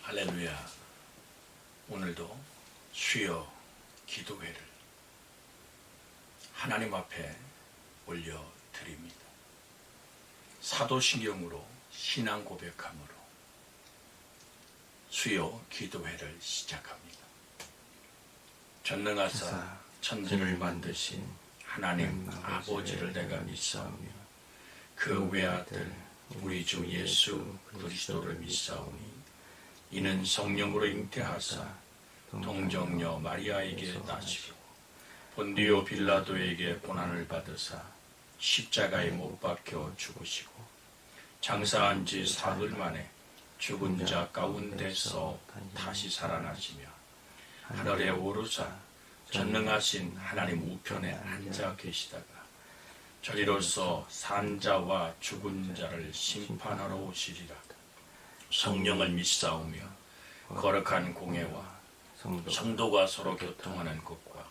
할렐루야. 오늘도 수요 기도회를 하나님 앞에 올려드립니다. 사도신경으로 신앙 고백함으로 수요 기도회를 시작합니다. 전능하사 천지를 만드신 하나님 아버지를 내가 믿사오며 그 외아들 우리 주 예수 그리스도를 믿사오니 이는 성령으로 잉태하사 동정녀 마리아에게 나시고 본디오 빌라도에게 고난을 받으사 십자가에 못 박혀 죽으시고 장사한 지 사흘 만에 죽은 자 가운데서 다시 살아나시며 하늘에 오르사 전능하신 하나님 우편에 앉아 계시다가 저리로서 산 자와 죽은 자를 심판하러 오시리라. 성령을 믿사오며 거룩한 공회와 성도가 서로 교통하는 것과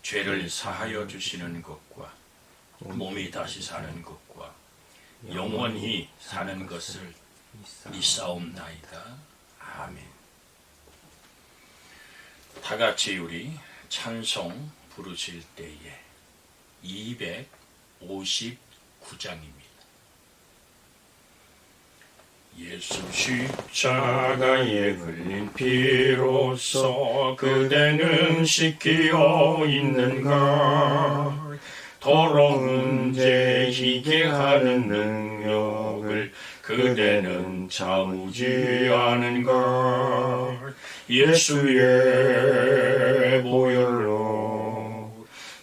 죄를 사하여 주시는 것과 몸이 다시 사는 것과 영원히 사는 것을 믿사옵나이다. 아멘. 다 같이 우리 찬송 부르실 때에 259장입니다. 예수 십자가에 흘린 피로써 그대는 씻기어 있는가? 더러운 죄 희게 하는 능력을 그대는 참으지 않은가? 예수의 보혈로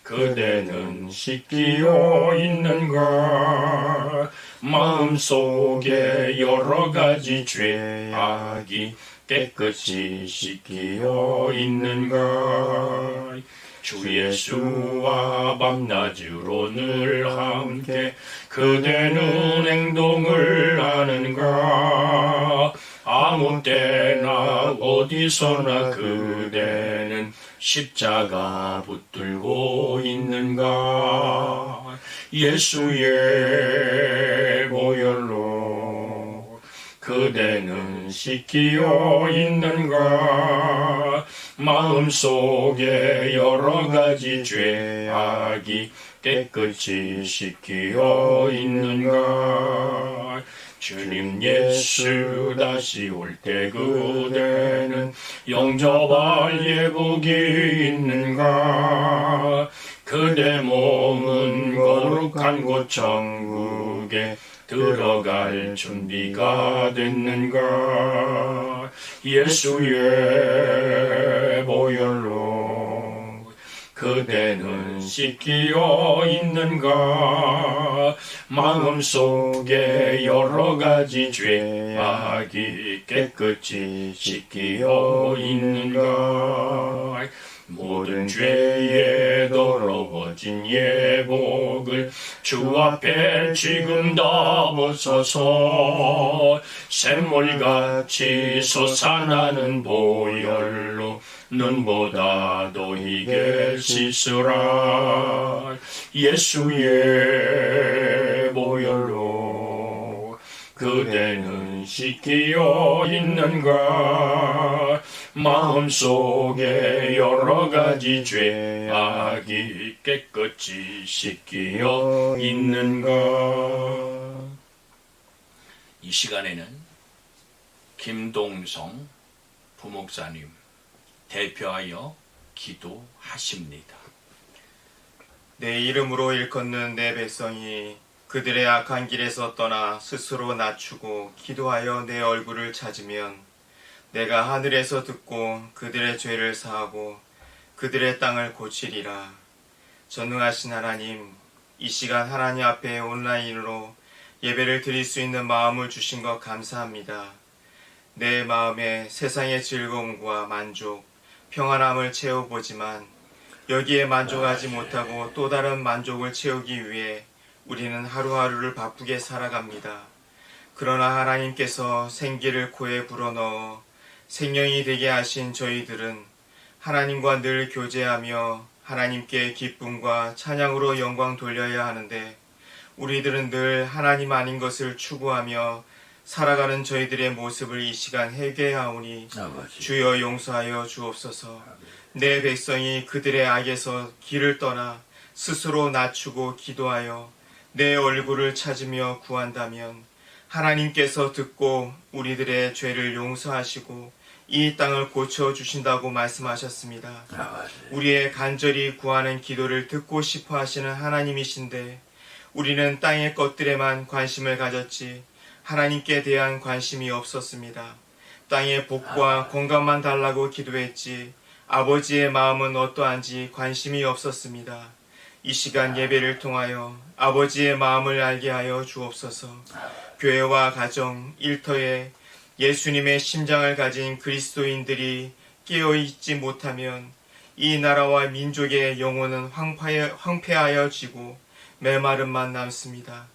그대는 씻기어 있는가? 마음속에 여러 가지 죄악이 깨끗이 씻기어 있는가? 주 예수와 밤낮으로 늘 함께 그대는 행동을 하는가? 아무 때나 어디서나 그대는 십자가 붙들고 있는가? 예수의 보혈로 그대는 씻기어 있는가? 마음속에 여러 가지 죄악이 깨끗이 씻기어 있는가? 주님 예수 다시 올 때 그대는 영접할 예복이 있는가? 그대 몸은 거룩한 곳 천국에 들어갈 준비가 됐는가? 예수의 보혈로 그대는 씻기어 있는가? 마음속에 여러 가지 죄악이 깨끗이 씻기어 있는가? 모든 죄에 더러워진 예복을 주 앞에 지금 다 벗어서 샘물같이 솟아나는 보혈로 눈보다 더 희게 씻으라. 예수의 보혈로 그대는 씻기어 있는가? 마음속에 여러 가지 죄악이 깨끗이 씻기어 있는가? 이 시간에는 김동성 부목사님 대표하여 기도하십니다. 내 이름으로 일컫는 내 백성이 그들의 악한 길에서 떠나 스스로 낮추고 기도하여 내 얼굴을 찾으면 내가 하늘에서 듣고 그들의 죄를 사하고 그들의 땅을 고치리라. 전능하신 하나님, 이 시간 하나님 앞에 온라인으로 예배를 드릴 수 있는 마음을 주신 것 감사합니다. 내 마음에 세상의 즐거움과 만족, 평안함을 채워보지만 여기에 만족하지 못하고 또 다른 만족을 채우기 위해 우리는 하루하루를 바쁘게 살아갑니다. 그러나 하나님께서 생기를 코에 불어넣어 생명이 되게 하신 저희들은 하나님과 늘 교제하며 하나님께 기쁨과 찬양으로 영광 돌려야 하는데 우리들은 늘 하나님 아닌 것을 추구하며 살아가는 저희들의 모습을 이 시간 회개하오니 아버지. 주여 용서하여 주옵소서. 내 백성이 그들의 악에서 길을 떠나 스스로 낮추고 기도하여 내 얼굴을 찾으며 구한다면 하나님께서 듣고 우리들의 죄를 용서하시고 이 땅을 고쳐주신다고 말씀하셨습니다. 아버지. 우리의 간절히 구하는 기도를 듣고 싶어 하시는 하나님이신데 우리는 땅의 것들에만 관심을 가졌지 하나님께 대한 관심이 없었습니다. 땅의 복과 건강만 달라고 기도했지 아버지의 마음은 어떠한지 관심이 없었습니다. 이 시간 예배를 통하여 아버지의 마음을 알게 하여 주옵소서. 교회와 가정, 일터에 예수님의 심장을 가진 그리스도인들이 깨어있지 못하면 이 나라와 민족의 영혼은 황폐하여지고 메마름만 남습니다.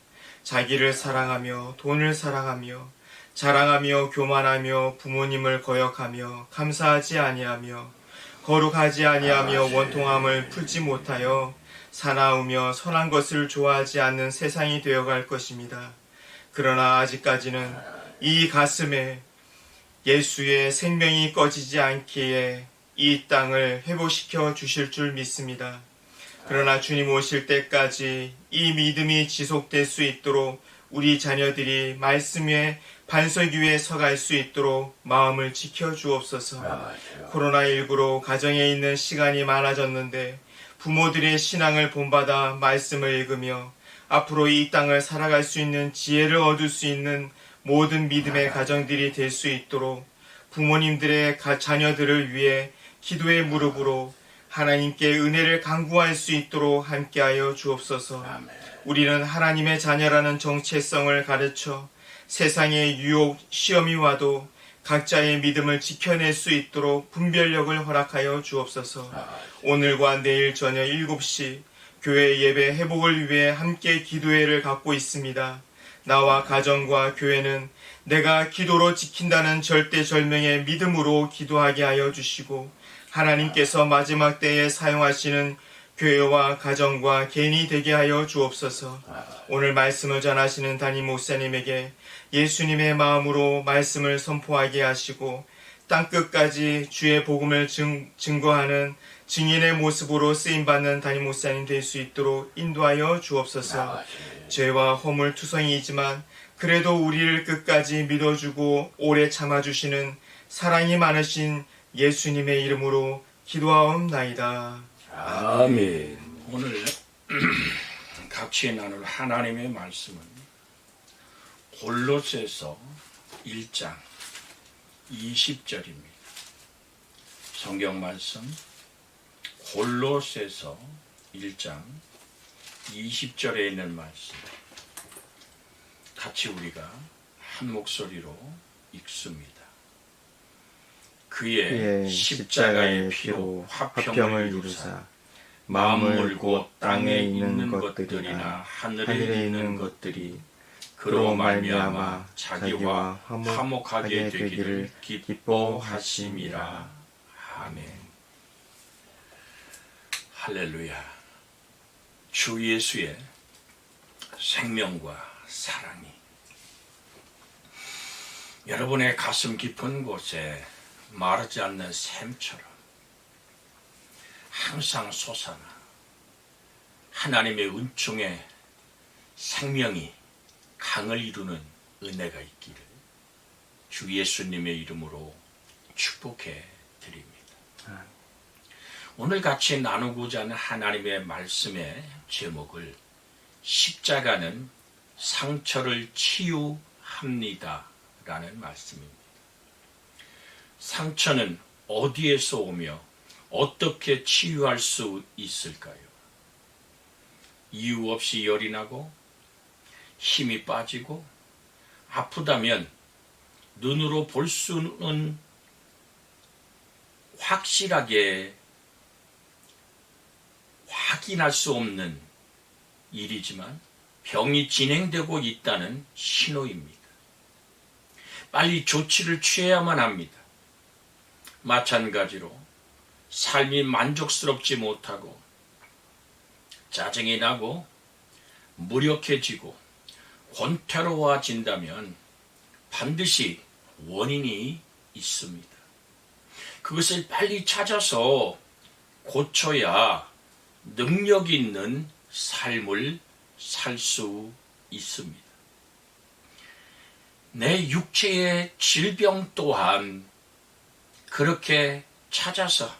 자기를 사랑하며 돈을 사랑하며 자랑하며 교만하며 부모님을 거역하며 감사하지 아니하며 거룩하지 아니하며 원통함을 풀지 못하여 사나우며 선한 것을 좋아하지 않는 세상이 되어갈 것입니다. 그러나 아직까지는 이 가슴에 예수의 생명이 꺼지지 않기에 이 땅을 회복시켜 주실 줄 믿습니다. 그러나 주님 오실 때까지 이 믿음이 지속될 수 있도록 우리 자녀들이 말씀의 반석 위에 서갈 수 있도록 마음을 지켜주옵소서. 코로나19로 가정에 있는 시간이 많아졌는데 부모들의 신앙을 본받아 말씀을 읽으며 앞으로 이 땅을 살아갈 수 있는 지혜를 얻을 수 있는 모든 믿음의 가정들이 될 수 있도록 부모님들의 자녀들을 위해 기도의 무릎으로 하나님께 은혜를 간구할 수 있도록 함께하여 주옵소서. 우리는 하나님의 자녀라는 정체성을 가르쳐 세상의 유혹, 시험이 와도 각자의 믿음을 지켜낼 수 있도록 분별력을 허락하여 주옵소서. 오늘과 내일 저녁 7시 교회 예배 회복을 위해 함께 기도회를 갖고 있습니다. 나와 가정과 교회는 내가 기도로 지킨다는 절대절명의 믿음으로 기도하게 하여 주시고 하나님께서 마지막 때에 사용하시는 교회와 가정과 개인이 되게 하여 주옵소서. 오늘 말씀을 전하시는 담임 목사님에게 예수님의 마음으로 말씀을 선포하게 하시고 땅끝까지 주의 복음을 증거하는 증인의 모습으로 쓰임받는 담임 목사님 될 수 있도록 인도하여 주옵소서. 죄와 허물투성이지만 그래도 우리를 끝까지 믿어주고 오래 참아주시는 사랑이 많으신 예수님의 이름으로 기도하옵나이다. 아멘. 오늘 같이 나눌 하나님의 말씀은 골로새서 1장 20절입니다. 성경 말씀 골로새서 1장 20절에 있는 말씀 같이 우리가 한 목소리로 읽습니다. 그의 십자가의 피로 화평을 이루사 만물 곧 땅에 있는 것들이나 하늘에 있는 것들이 그로 말미암아 자기와 화목하게 되기를 기뻐하심이라. 아멘. 할렐루야. 주 예수의 생명과 사랑이 여러분의 가슴 깊은 곳에 마르지 않는 샘처럼 항상 솟아나 하나님의 은총의 생명이 강을 이루는 은혜가 있기를 주 예수님의 이름으로 축복해 드립니다. 오늘 같이 나누고자 하는 하나님의 말씀의 제목을 십자가는 상처를 치유합니다 라는 말씀입니다. 상처는 어디에서 오며 어떻게 치유할 수 있을까요? 이유 없이 열이 나고 힘이 빠지고 아프다면 눈으로 볼 수는 확실하게 확인할 수 없는 일이지만 병이 진행되고 있다는 신호입니다. 빨리 조치를 취해야만 합니다. 마찬가지로 삶이 만족스럽지 못하고 짜증이 나고 무력해지고 권태로워진다면 반드시 원인이 있습니다. 그것을 빨리 찾아서 고쳐야 능력 있는 삶을 살 수 있습니다. 내 육체의 질병 또한 그렇게 찾아서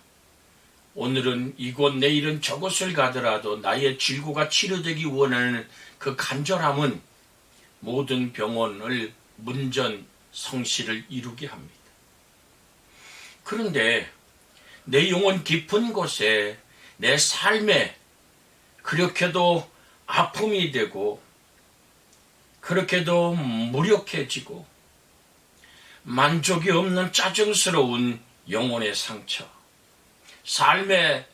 오늘은 이곳 내일은 저곳을 가더라도 나의 질고가 치료되기 원하는 그 간절함은 모든 병원을 문전 성시를 이루게 합니다. 그런데 내 영혼 깊은 곳에 내 삶에 그렇게도 아픔이 되고 그렇게도 무력해지고 만족이 없는 짜증스러운 영혼의 상처, 삶의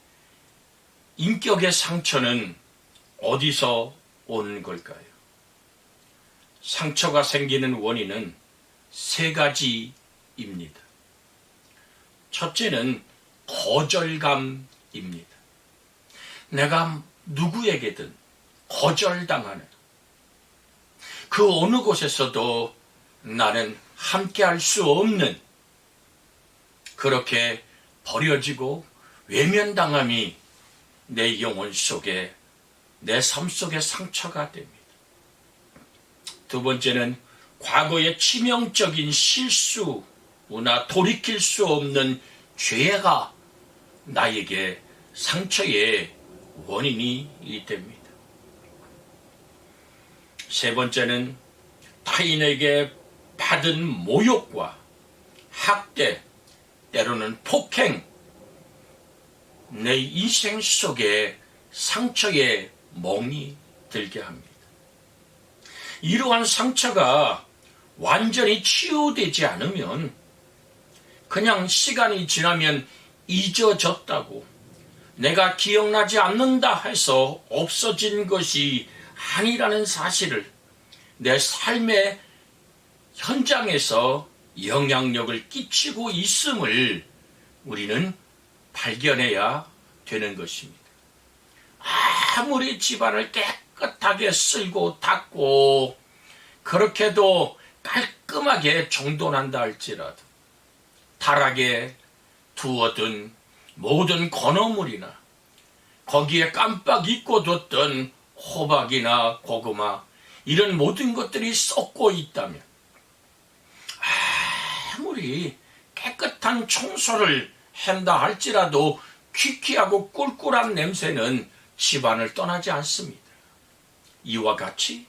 인격의 상처는 어디서 오는 걸까요? 상처가 생기는 원인은 세 가지입니다. 첫째는 거절감입니다. 내가 누구에게든 거절당하는 그 어느 곳에서도 나는 함께할 수 없는 그렇게 버려지고 외면당함이 내 영혼 속에 내 삶 속의 상처가 됩니다. 두 번째는 과거의 치명적인 실수나 돌이킬 수 없는 죄가 나에게 상처의 원인이 됩니다. 세 번째는 타인에게 받은 모욕과 학대, 때로는 폭행, 내 인생 속에 상처의 멍이 들게 합니다. 이러한 상처가 완전히 치유되지 않으면 그냥 시간이 지나면 잊어졌다고 내가 기억나지 않는다 해서 없어진 것이 아니라는 사실을 내 삶의 현장에서 영향력을 끼치고 있음을 우리는 발견해야 되는 것입니다. 아무리 집안을 깨끗하게 쓸고 닦고 그렇게도 깔끔하게 정돈한다 할지라도 타락에 두어둔 모든 건어물이나 거기에 깜빡 잊고 뒀던 호박이나 고구마 이런 모든 것들이 썩고 있다면 아무리 깨끗한 청소를 한다 할지라도 퀴퀴하고 꿀꿀한 냄새는 집안을 떠나지 않습니다. 이와 같이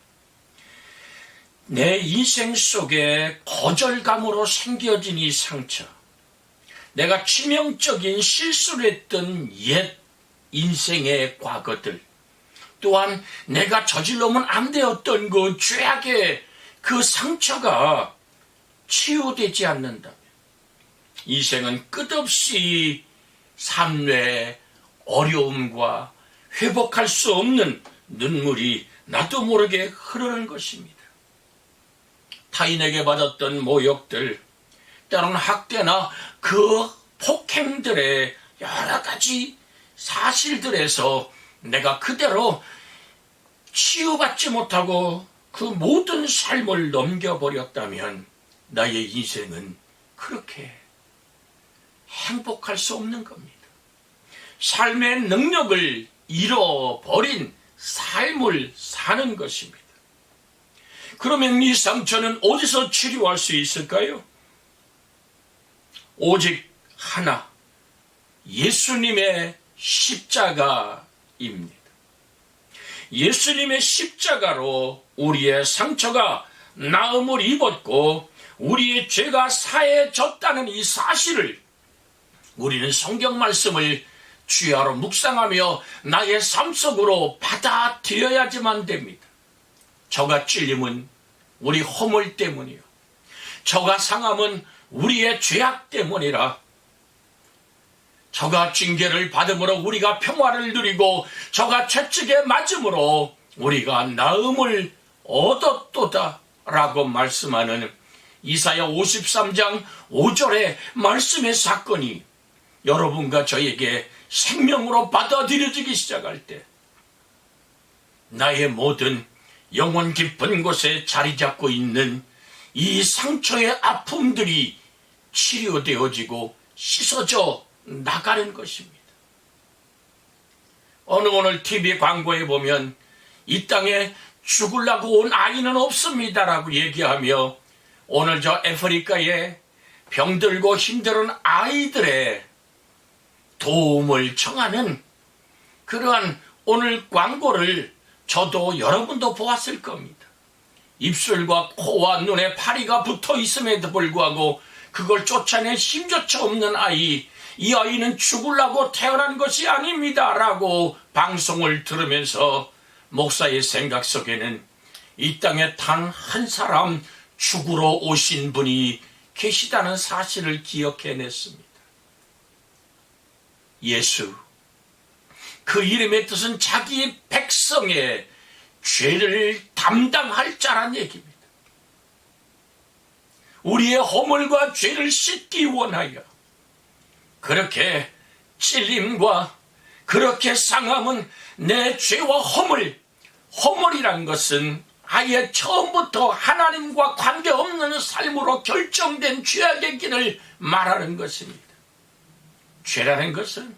내 인생 속에 거절감으로 생겨진 이 상처, 내가 치명적인 실수를 했던 옛 인생의 과거들, 또한 내가 저질러면 안 되었던 그 죄악의 그 상처가 치유되지 않는다면 이 생은 끝없이 삶의 어려움과 회복할 수 없는 눈물이 나도 모르게 흐르는 것입니다. 타인에게 받았던 모욕들, 때로는 학대나 그 폭행들의 여러 가지 사실들에서 내가 그대로 치유받지 못하고 그 모든 삶을 넘겨버렸다면 나의 인생은 그렇게 행복할 수 없는 겁니다. 삶의 능력을 잃어버린 삶을 사는 것입니다. 그러면 이 상처는 어디서 치료할 수 있을까요? 오직 하나, 예수님의 십자가입니다. 예수님의 십자가로 우리의 상처가 나음을 입었고 우리의 죄가 사해졌다는 이 사실을 우리는 성경 말씀을 주야로 묵상하며 나의 삶 속으로 받아들여야지만 됩니다. 저가 찔림은 우리 허물 때문이요, 저가 상함은 우리의 죄악 때문이라. 저가 징계를 받음으로 우리가 평화를 누리고 저가 채찍에 맞음으로 우리가 나음을 얻었도다 라고 말씀하는 이사야 53장 5절의 말씀의 사건이 여러분과 저에게 생명으로 받아들여지기 시작할 때 나의 모든 영혼 깊은 곳에 자리 잡고 있는 이 상처의 아픔들이 치료되어지고 씻어져 나가는 것입니다. 오늘 TV 광고에 보면 이 땅에 죽으려고 온 아이는 없습니다라고 얘기하며 오늘 저 아프리카에 병들고 힘든 아이들의 도움을 청하는 그러한 오늘 광고를 저도 여러분도 보았을 겁니다. 입술과 코와 눈에 파리가 붙어 있음에도 불구하고 그걸 쫓아낼 힘조차 없는 아이, 이 아이는 죽으려고 태어난 것이 아닙니다 라고 방송을 들으면서 목사의 생각 속에는 이 땅에 단 한 사람 죽으러 오신 분이 계시다는 사실을 기억해냈습니다. 예수, 그 이름의 뜻은 자기 백성의 죄를 담당할 자란 얘기입니다. 우리의 허물과 죄를 씻기 원하여 그렇게 찔림과 그렇게 상함은 내 죄와 허물이란 것은 아예 처음부터 하나님과 관계없는 삶으로 결정된 죄악의 길을 말하는 것입니다. 죄라는 것은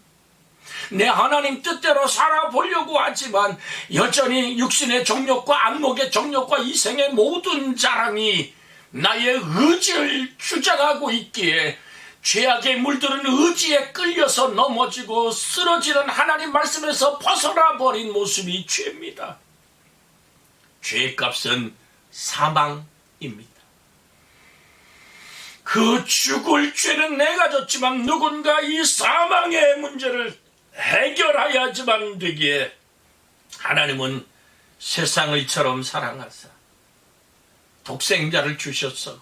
내 하나님 뜻대로 살아보려고 하지만 여전히 육신의 정욕과 안목의 정욕과 이생의 모든 자랑이 나의 의지를 주장하고 있기에 죄악에 물드는 의지에 끌려서 넘어지고 쓰러지는 하나님 말씀에서 벗어나 버린 모습이 죄입니다. 죄의 값은 사망입니다. 그 죽을 죄는 내가 졌지만 누군가 이 사망의 문제를 해결하여야지만 되기에 하나님은 세상을 이처럼 사랑하사 독생자를 주셨어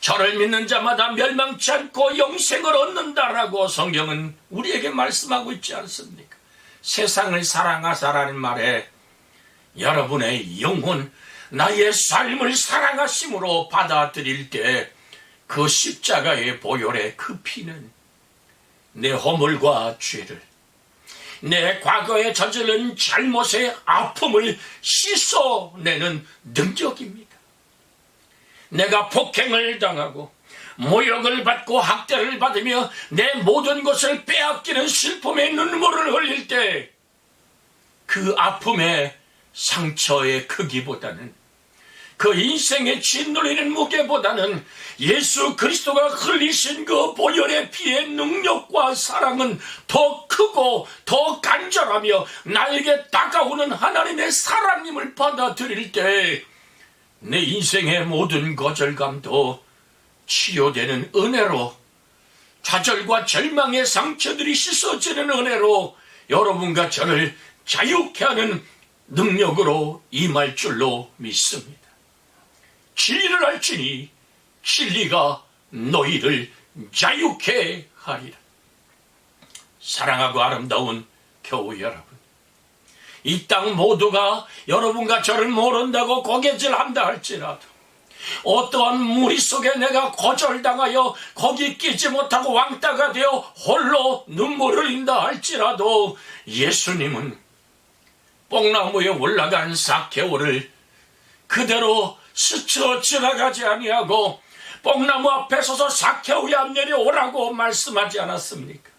저를 믿는 자마다 멸망치 않고 영생을 얻는다라고 성경은 우리에게 말씀하고 있지 않습니까? 세상을 사랑하사라는 말에 여러분의 영혼, 나의 삶을 사랑하심으로 받아들일 때 그 십자가의 보혈의 그 피는 내 허물과 죄를, 내 과거에 저지른 잘못의 아픔을 씻어내는 능력입니다. 내가 폭행을 당하고 모욕을 받고 학대를 받으며 내 모든 것을 빼앗기는 슬픔의 눈물을 흘릴 때 그 아픔의 상처의 크기보다는 그 인생의 짓눌리는 무게보다는 예수 그리스도가 흘리신 그 보혈의 피의 능력과 사랑은 더 크고 더 간절하며 나에게 다가오는 하나님의 사랑님을 받아들일 때 내 인생의 모든 거절감도 치유되는 은혜로, 좌절과 절망의 상처들이 씻어지는 은혜로 여러분과 저를 자유케 하는 능력으로 임할 줄로 믿습니다. 진리를 알지니 진리가 너희를 자유케 하리라. 사랑하고 아름다운 교우 여러분, 이 땅 모두가 여러분과 저를 모른다고 고개질한다 할지라도, 어떠한 무리 속에 내가 거절당하여 거기 끼지 못하고 왕따가 되어 홀로 눈물을 흘린다 할지라도 예수님은 뽕나무에 올라간 삭개오를 그대로 스쳐 지나가지 아니하고 뽕나무 앞에 서서 삭개오야 내려오라고 말씀하지 않았습니까?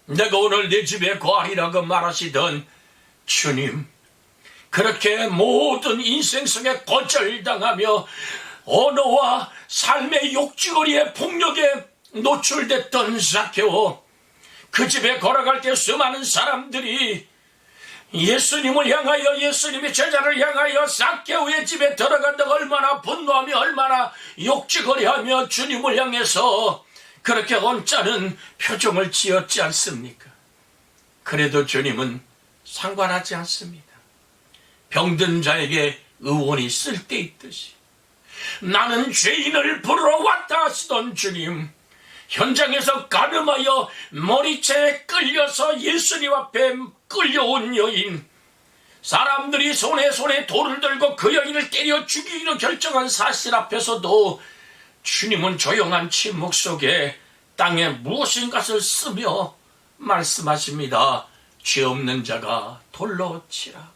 내가 오늘 내 집에 거하리라고 말하시던 주님, 그렇게 모든 인생 속에 거절당하며 언어와 삶의 욕지거리의 폭력에 노출됐던 삭개오, 그 집에 걸어갈 때 수많은 사람들이 예수님을 향하여, 예수님의 제자를 향하여 삭개오의 집에 들어간다고 얼마나 분노하며 얼마나 욕지거리하며 주님을 향해서 그렇게 언짢은 표정을 지었지 않습니까? 그래도 주님은 상관하지 않습니다. 병든 자에게 의원이 쓸데있듯이 나는 죄인을 부르러 왔다 하시던 주님, 현장에서 가늠하여 머리채에 끌려서 예수님 앞에 끌려온 여인, 사람들이 손에 돌을 들고 그 여인을 때려 죽이기로 결정한 사실 앞에서도 주님은 조용한 침묵 속에 땅에 무엇인가를 쓰며 말씀하십니다. 죄 없는 자가 돌로 치라고.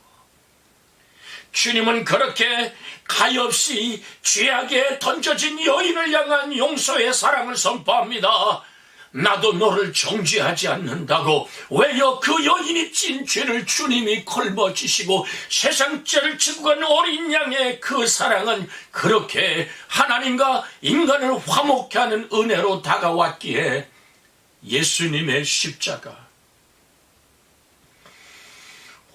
주님은 그렇게 가엾이 죄악에 던져진 여인을 향한 용서의 사랑을 선포합니다. 나도 너를 정죄하지 않는다고 왜여 그 여인이 찐 죄를 주님이 걸머지시고 세상 죄를 지고 간 어린 양의 그 사랑은 그렇게 하나님과 인간을 화목케 하는 은혜로 다가왔기에 예수님의 십자가,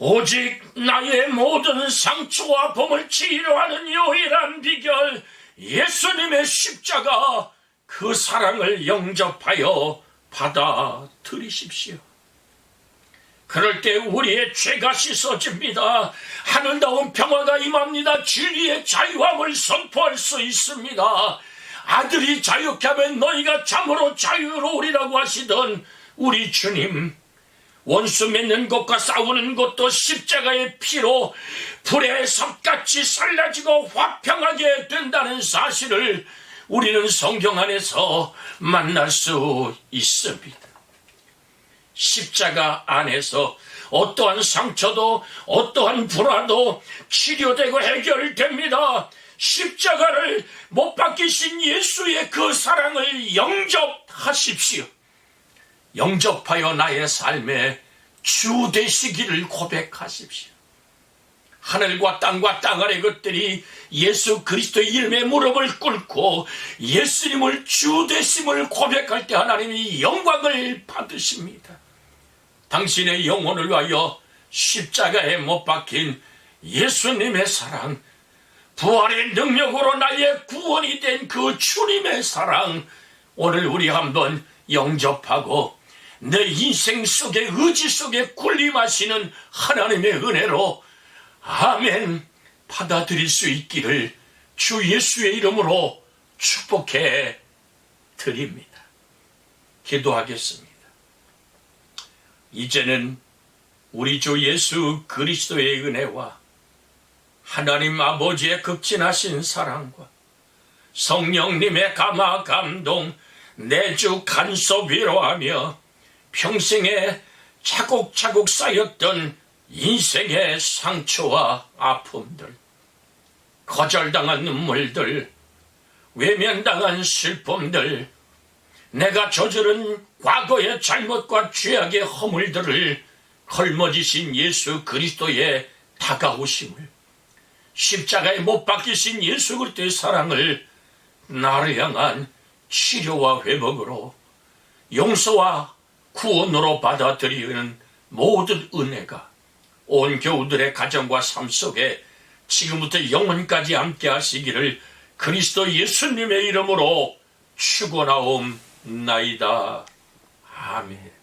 오직 나의 모든 상처와 아픔을 치료하는 유일한 비결, 예수님의 십자가, 그 사랑을 영접하여 받아들이십시오. 그럴 때 우리의 죄가 씻어집니다. 하늘다운 평화가 임합니다. 진리의 자유함을 선포할 수 있습니다. 아들이 자유케 하면 너희가 참으로 자유로우리라고 하시던 우리 주님, 원수 맺는 것과 싸우는 것도 십자가의 피로 불의 섭같이 살라지고 화평하게 된다는 사실을 우리는 성경 안에서 만날 수 있습니다. 십자가 안에서 어떠한 상처도 어떠한 불화도 치료되고 해결됩니다. 십자가를 못 박히신 예수의 그 사랑을 영접하십시오. 영접하여 나의 삶에 주 되시기를 고백하십시오. 하늘과 땅과 땅 아래 것들이 예수 그리스도의 이름에 무릎을 꿇고 예수님을 주 되심을 고백할 때 하나님이 영광을 받으십니다. 당신의 영혼을 위하여 십자가에 못 박힌 예수님의 사랑, 부활의 능력으로 나의 구원이 된 그 주님의 사랑, 오늘 우리 한번 영접하고 내 인생 속에 의지 속에 군림하시는 하나님의 은혜로 아멘 받아들일 수 있기를 주 예수의 이름으로 축복해 드립니다. 기도하겠습니다. 이제는 우리 주 예수 그리스도의 은혜와 하나님 아버지의 극진하신 사랑과 성령님의 감화 감동 내주 간섭 위로하며 평생에 차곡차곡 쌓였던 인생의 상처와 아픔들, 거절당한 눈물들, 외면당한 슬픔들, 내가 저지른 과거의 잘못과 죄악의 허물들을 걸머지신 예수 그리스도의 다가오심을, 십자가에 못 박히신 예수 그리스도의 사랑을 나를 향한 치료와 회복으로, 용서와 구원으로 받아들이는 모든 은혜가 온 교우들의 가정과 삶 속에 지금부터 영원까지 함께 하시기를 그리스도 예수님의 이름으로 축원하옵나이다. 아멘.